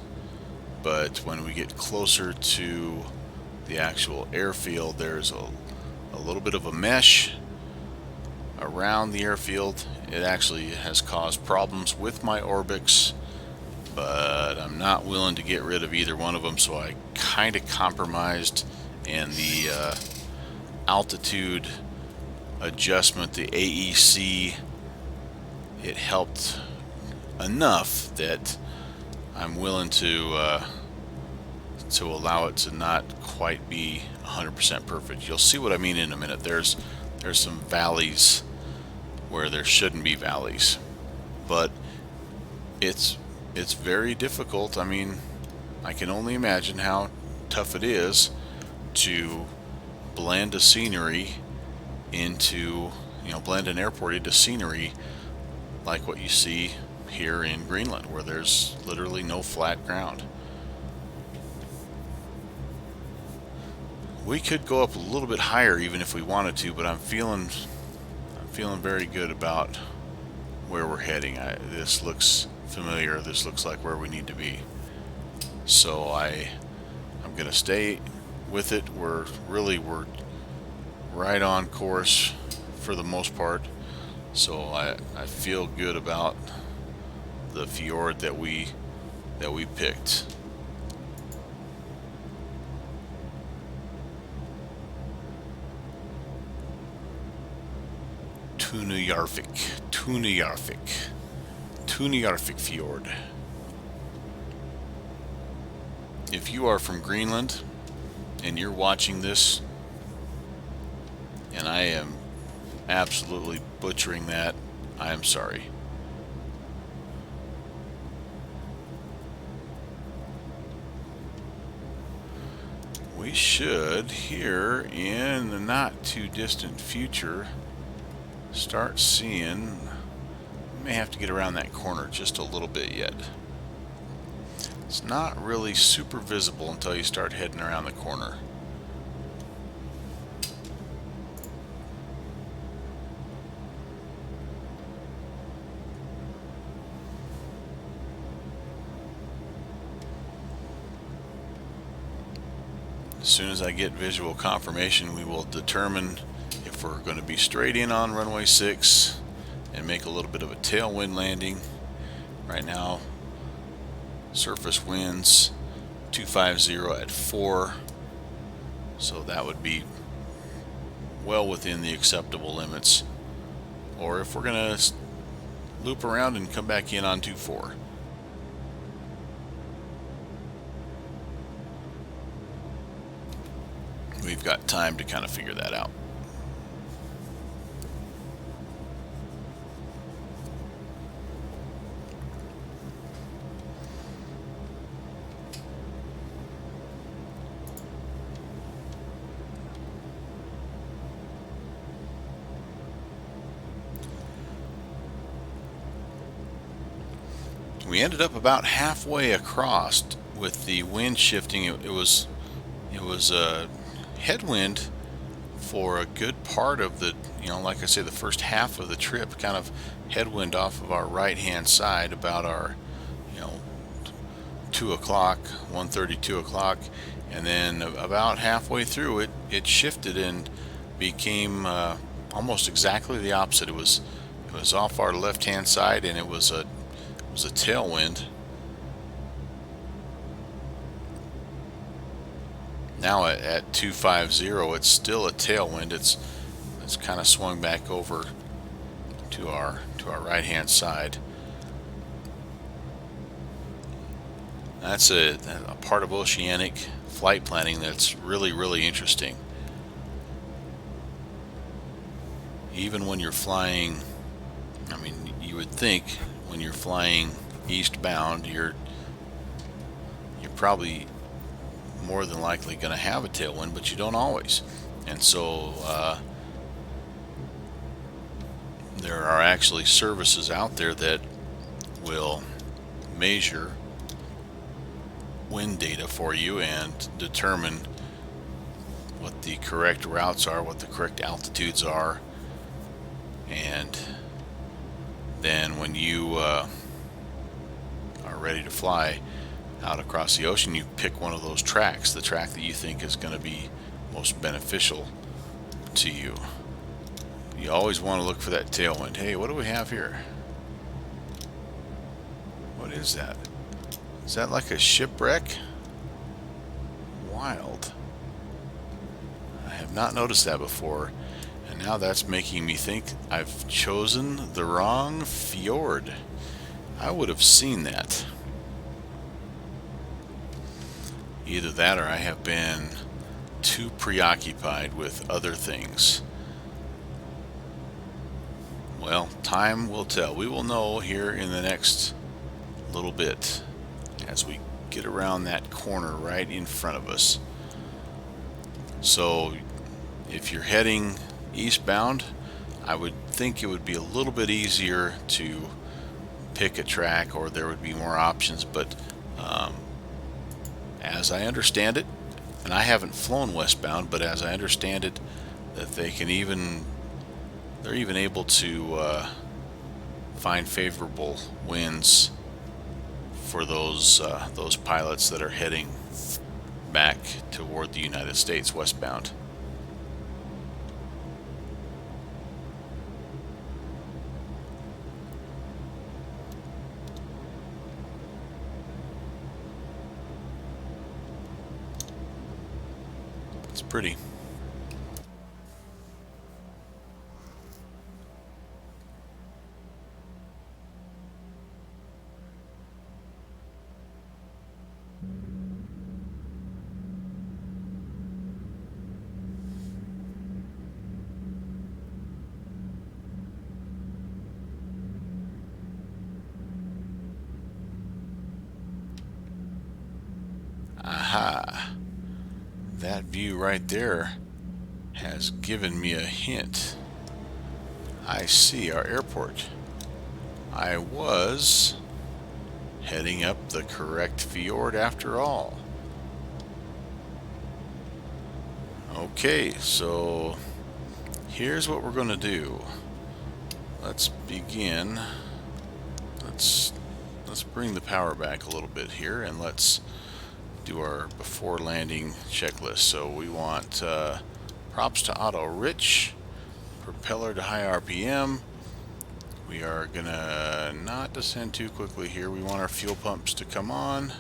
but when we get closer to the actual airfield, there's a little bit of a mesh around the airfield. It actually has caused problems with my Orbix, but I'm not willing to get rid of either one of them, so I kind of compromised, and the altitude adjustment, the AEC, it helped enough that I'm willing to allow it to not quite be 100% perfect. You'll see what I mean in a minute. There's some valleys where there shouldn't be valleys, but it's very difficult. I mean, I can only imagine how tough it is to blend a scenery into, blend an airport into scenery like what you see here in Greenland, where there's literally no flat ground. We could go up a little bit higher even if we wanted to, but I'm feeling very good about where we're heading. This looks familiar. This looks like where we need to be. So I'm gonna stay with it. We're right on course for the most part. So I feel good about the fjord that we picked. Tuneyarvik Fjord. If you are from Greenland and you're watching this, and I am absolutely butchering that, I am sorry. We should, here in the not too distant future, start seeing. We may have to get around that corner just a little bit yet. It's not really super visible until you start heading around the corner. As soon as I get visual confirmation, we will determine if we're going to be straight in on runway 6 and make a little bit of a tailwind landing. Right now, surface winds 250 at 4, so that would be well within the acceptable limits. Or if we're going to loop around and come back in on 24. you've got time to kind of figure that out. We ended up about halfway across with the wind shifting. It was a headwind for a good part of the, like I say, the first half of the trip, kind of headwind off of our right hand side about our 2 o'clock, 1:30, 2 o'clock, and then about halfway through it shifted and became almost exactly the opposite. It was off our left hand side, and it was a tailwind. Now at 250, it's still a tailwind. It's kind of swung back over to our right hand side. That's a part of oceanic flight planning that's really, really interesting. Even when you're flying, I mean, you would think when you're flying eastbound, you're probably more than likely going to have a tailwind, but you don't always. And so there are actually services out there that will measure wind data for you and determine what the correct routes are, what the correct altitudes are, and then when you are ready to fly out across the ocean, you pick one of those tracks, the track that you think is going to be most beneficial to you. You always want to look for that tailwind. Hey, what do we have here? What is that? Is that like a shipwreck? Wild. I have not noticed that before, and now that's making me think I've chosen the wrong fjord. I would have seen that. Either that or I have been too preoccupied with other things. Well, time will tell. We will know here in the next little bit as we get around that corner right in front of us. So if you're heading eastbound, I would think it would be a little bit easier to pick a track, or there would be more options, but as I understand it, and I haven't flown westbound, but as I understand it, that they're even able to find favorable winds for those pilots that are heading back toward the United States westbound. It's pretty. Aha. That view right there has given me a hint. I see our airport. I was heading up the correct fjord after all. Okay, so here's what we're going to do. Let's begin. Let's bring the power back a little bit here, and let's do our before landing checklist. So we want props to auto rich, propeller to high RPM. We are gonna not descend too quickly here. We want our fuel pumps to come on.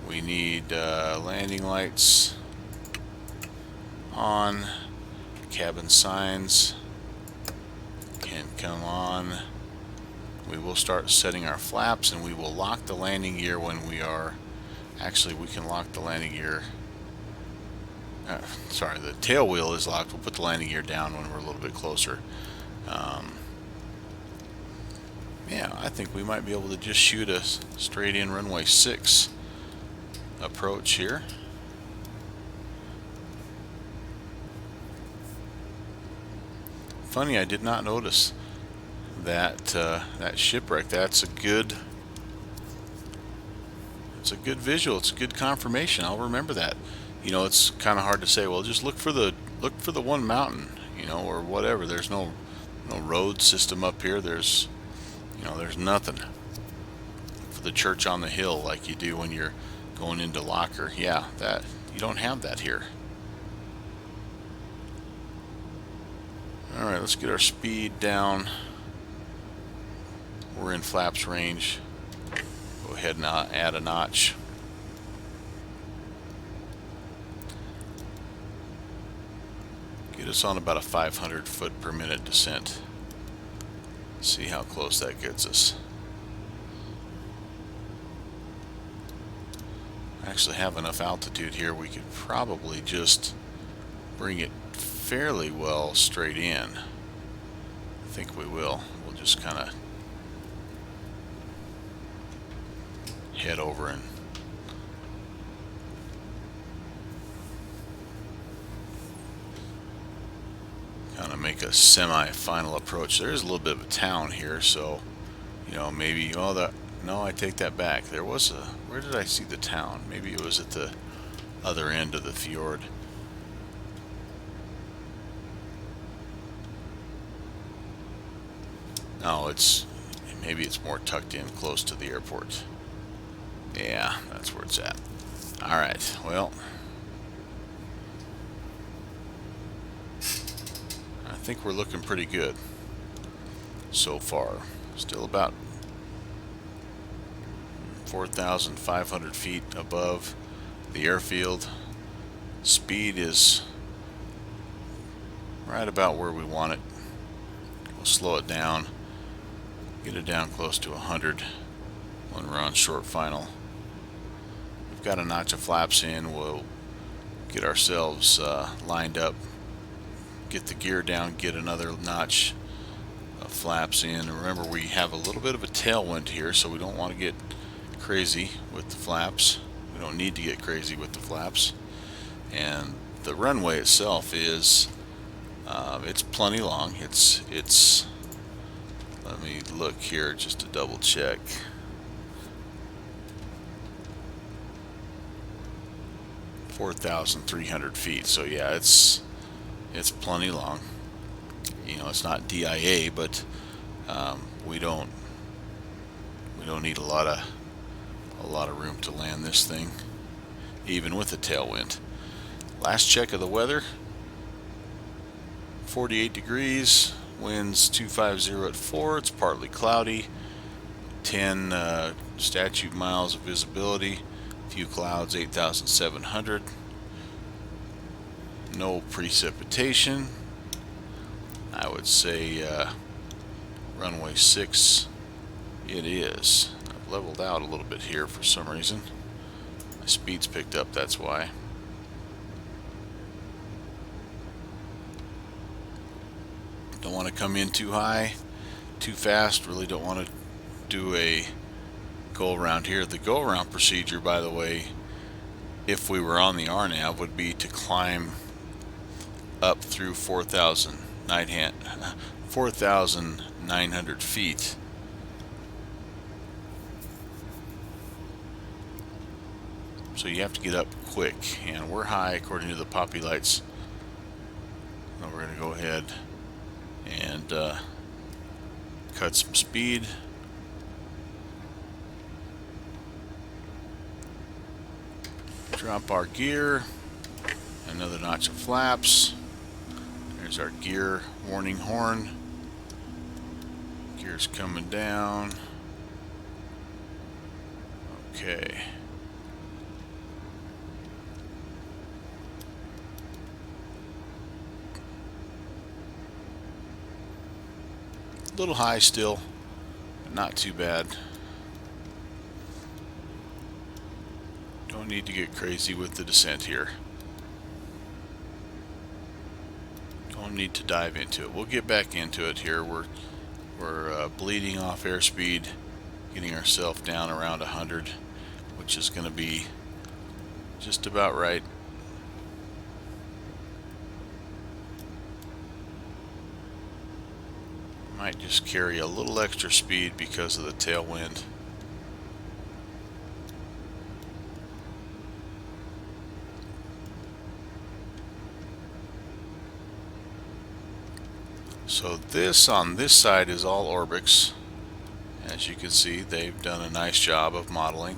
We need landing lights on. Cabin signs can come on. We will start setting our flaps, and we will lock the landing gear when we are Actually, we can lock the landing gear. Sorry, the tail wheel is locked. We'll put the landing gear down when we're a little bit closer. Yeah, I think we might be able to just shoot a straight in runway 6 approach here. Funny, I did not notice that that shipwreck. That's a good. It's a good visual. It's a good confirmation. I'll remember that. You know, it's kind of hard to say. Well, just look for the one mountain, you know, or whatever. There's no road system up here. There's nothing. Look for the church on the hill like you do when you're going into Locker. Yeah, that you don't have that here. All right, let's get our speed down. We're in flaps range. Go ahead and add a notch. Get us on about a 500 foot per minute descent. See how close that gets us. I actually have enough altitude here. We could probably just bring it fairly well straight in. I think we will. We'll just kind of head over and kind of make a semi-final approach. There's a little bit of a town here, so you know, maybe, oh, no, I take that back. There was a, where did I see the town? Maybe it was at the other end of the fjord. No, maybe it's more tucked in close to the airport. Yeah, that's where it's at. Alright, well, I think we're looking pretty good so far. Still about 4,500 feet above the airfield. Speed is right about where we want it. We'll slow it down, get it down close to 100 when we're on short final. We've got a notch of flaps in. We'll get ourselves lined up, get the gear down, get another notch of flaps in. And remember, we have a little bit of a tailwind here, so we don't want to get crazy with the flaps. We don't need to get crazy with the flaps. And the runway itself is it's plenty long. It's let me look here just to double check. (4,300 feet). So yeah, it's plenty long. You know, it's not DIA, but we don't need a lot of room to land this thing, even with the tailwind. Last check of the weather: 48 degrees, winds 250 at 4. It's partly cloudy, 10 statute miles of visibility, few clouds, 8,700. No precipitation. I would say runway 6 it is. I've leveled out a little bit here for some reason. My speed's picked up, that's why. Don't want to come in too high, too fast. Really don't want to do a go around here. The go around procedure, by the way, if we were on the RNAV, would be to climb up through 4,900 feet. So you have to get up quick, and we're high according to the poppy lights. So we're going to go ahead and cut some speed. Drop our gear, another notch of flaps. There's our gear warning horn. Gear's coming down. Okay. A little high still, but not too bad. need to get crazy with the descent here. Don't need to dive into it. We'll get back into it here. We're bleeding off airspeed, getting ourselves down around 100, which is going to be just about right. Might just carry a little extra speed because of the tailwind. So this on this side is all Orbix. As you can see, they've done a nice job of modeling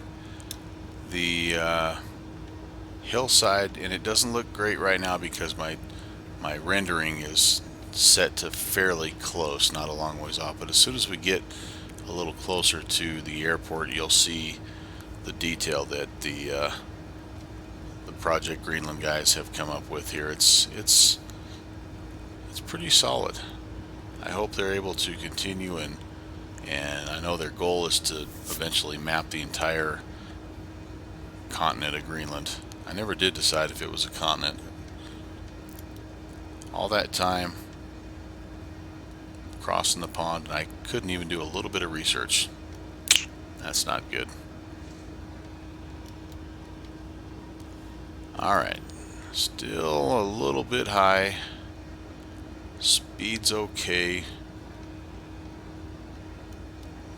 the hillside, and it doesn't look great right now because my rendering is set to fairly close, not a long ways off. But as soon as we get a little closer to the airport, you'll see the detail that the Project Greenland guys have come up with here. It's pretty solid. I hope they're able to continue, and I know their goal is to eventually map the entire continent of Greenland. I never did decide if it was a continent. All that time crossing the pond, and I couldn't even do a little bit of research. That's not good. Alright, still a little bit high. Speed's okay.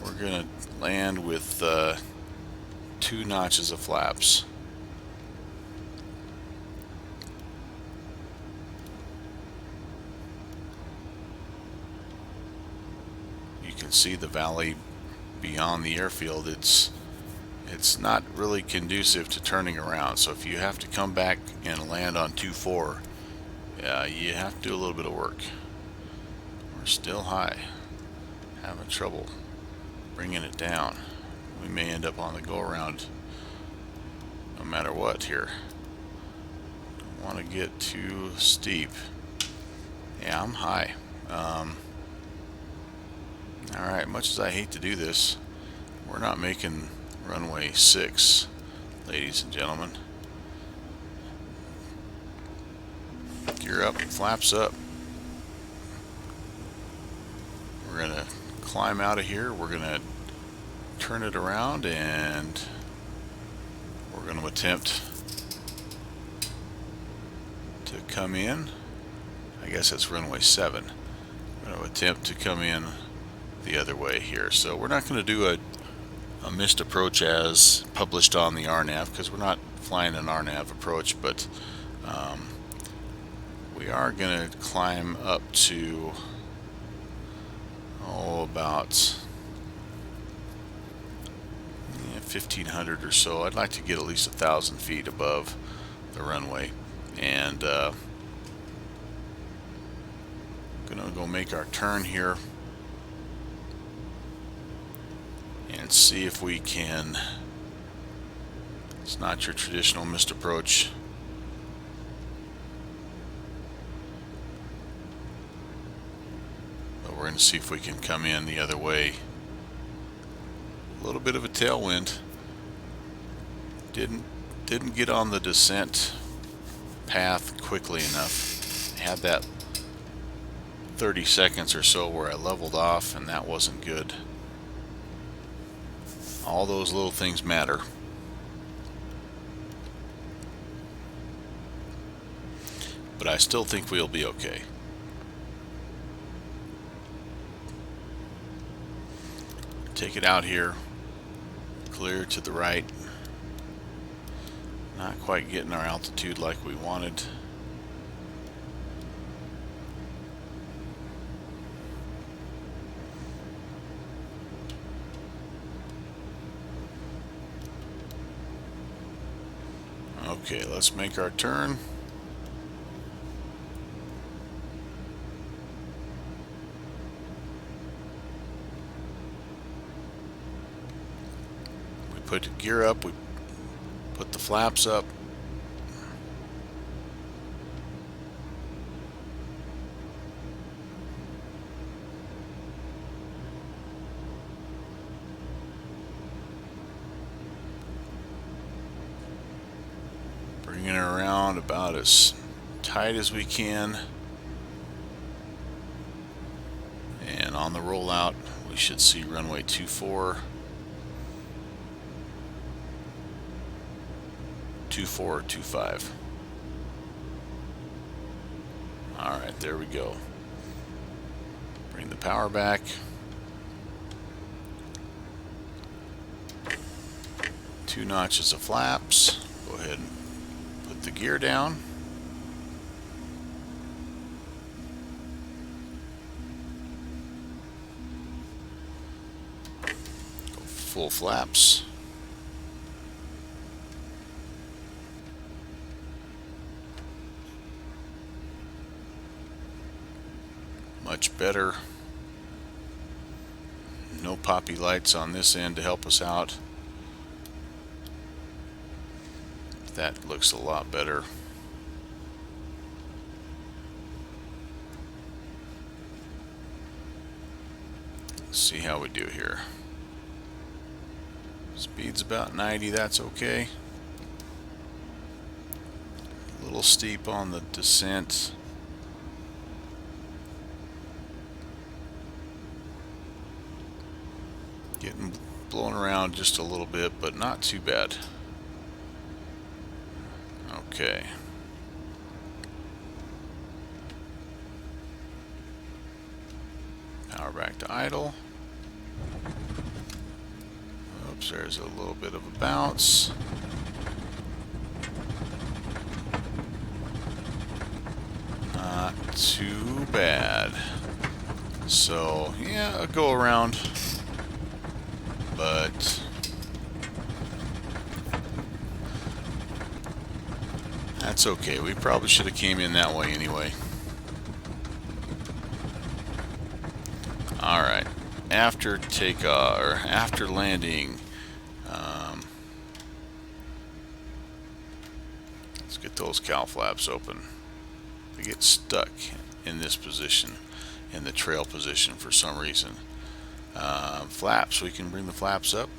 We're gonna land with 2 notches of flaps. You can see the valley beyond the airfield. It's not really conducive to turning around, so if you have to come back and land on 2-4, you have to do a little bit of work. We're still high, having trouble bringing it down. We may end up on the go around no matter what here. Don't want to get too steep. Yeah, I'm high. Alright, much as I hate to do this, we're not making runway 6, ladies and gentlemen. Gear up, flaps up. We're gonna climb out of here. We're gonna turn it around, and we're gonna attempt to come in. I guess that's runway 7. We're gonna attempt to come in the other way here. So we're not gonna do a missed approach as published on the RNAV, because we're not flying an RNAV approach, but we are going to climb up to about 1,500 or so. I'd like to get at least 1,000 feet above the runway, and going to go make our turn here and see if we can. It's not your traditional missed approach. But we're going to see if we can come in the other way. A little bit of a tailwind. Didn't get on the descent path quickly enough. Had that 30 seconds or so where I leveled off, and that wasn't good. All those little things matter. But I still think we'll be okay. Take it out here. Clear to the right. Not quite getting our altitude like we wanted. Okay, let's make our turn. We put the gear up, we put the flaps up. Bringing it around about as tight as we can. And on the rollout, we should see runway 24, 24 or 25. Alright, there we go. Bring the power back. Two notches of flaps. Go ahead and put the gear down. Go full flaps. Much better. No poppy lights on this end to help us out. That looks a lot better. Let's see how we do here. Speed's about 90, that's okay. A little steep on the descent. Getting blown around just a little bit, but not too bad. Okay. Power back to idle. Oops, there's a little bit of a bounce. Not too bad. So, yeah, a go around. But that's okay. We probably should have came in that way anyway. Alright. After takeoff, or after landing, let's get those cowl flaps open. We get stuck in this position, in the trail position for some reason. Flaps, we can bring the flaps up.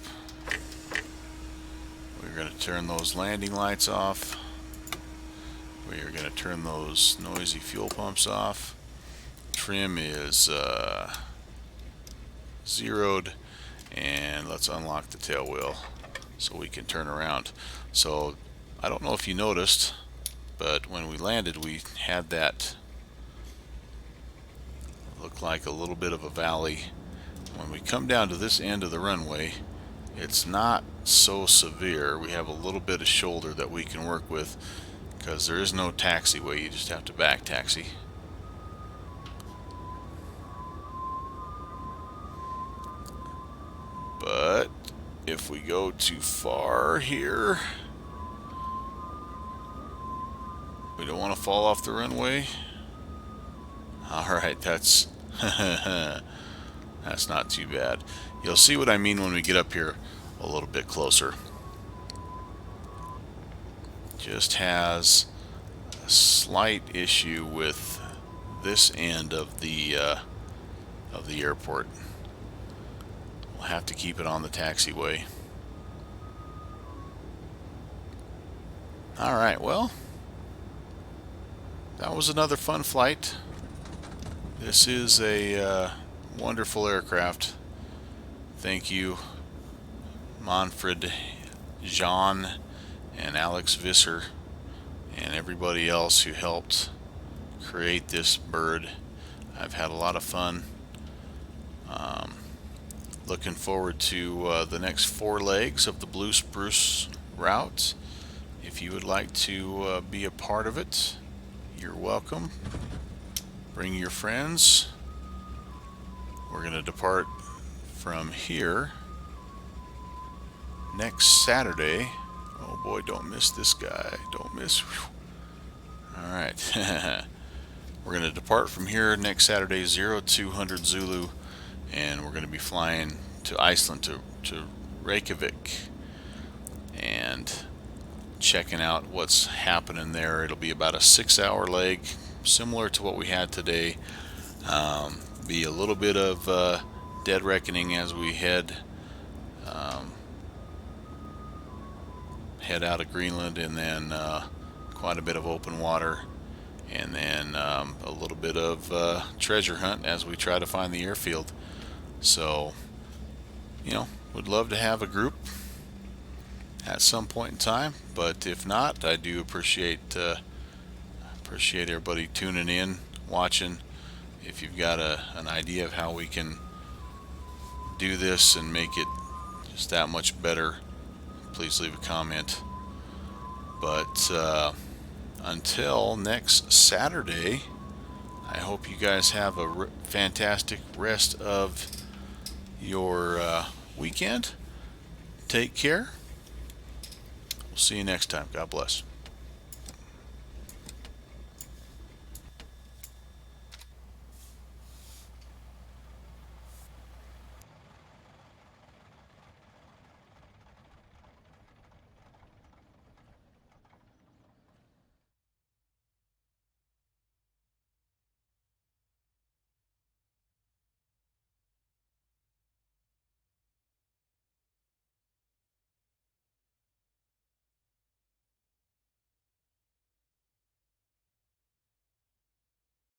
We're going to turn those landing lights off. We are going to turn those noisy fuel pumps off. Trim is zeroed, and let's unlock the tail wheel so we can turn around. So I don't know if you noticed, but when we landed we had that look like a little bit of a valley. When we come down to this end of the runway, it's not so severe. We have a little bit of shoulder that we can work with because there is no taxiway. You just have to back taxi. But if we go too far here, we don't want to fall off the runway. Alright, that's that's not too bad. You'll see what I mean when we get up here a little bit closer. Just has a slight issue with this end of the airport. We'll have to keep it on the taxiway. Alright, well, that was another fun flight. This is a wonderful aircraft. Thank you, Manfred, Jean, and Alex Visser, and everybody else who helped create this bird. I've had a lot of fun. Looking forward to the next 4 legs of the Blue Spruce route. If you would like to be a part of it, you're welcome. Bring your friends. We're going to depart from here next Saturday. Oh boy, don't miss this guy. Don't miss. Alright. We're going to depart from here next Saturday, 0200 Zulu, and we're going to be flying to Iceland, to Reykjavik, and checking out what's happening there. It'll be about a 6-hour leg, similar to what we had today. Be a little bit of dead reckoning as we head out of Greenland, and then quite a bit of open water, and then a little bit of treasure hunt as we try to find the airfield. So, would love to have a group at some point in time, but if not, I do appreciate everybody tuning in, watching. If you've got an idea of how we can do this and make it just that much better, please leave a comment. But until next Saturday, I hope you guys have a fantastic rest of your weekend. Take care. We'll see you next time. God bless.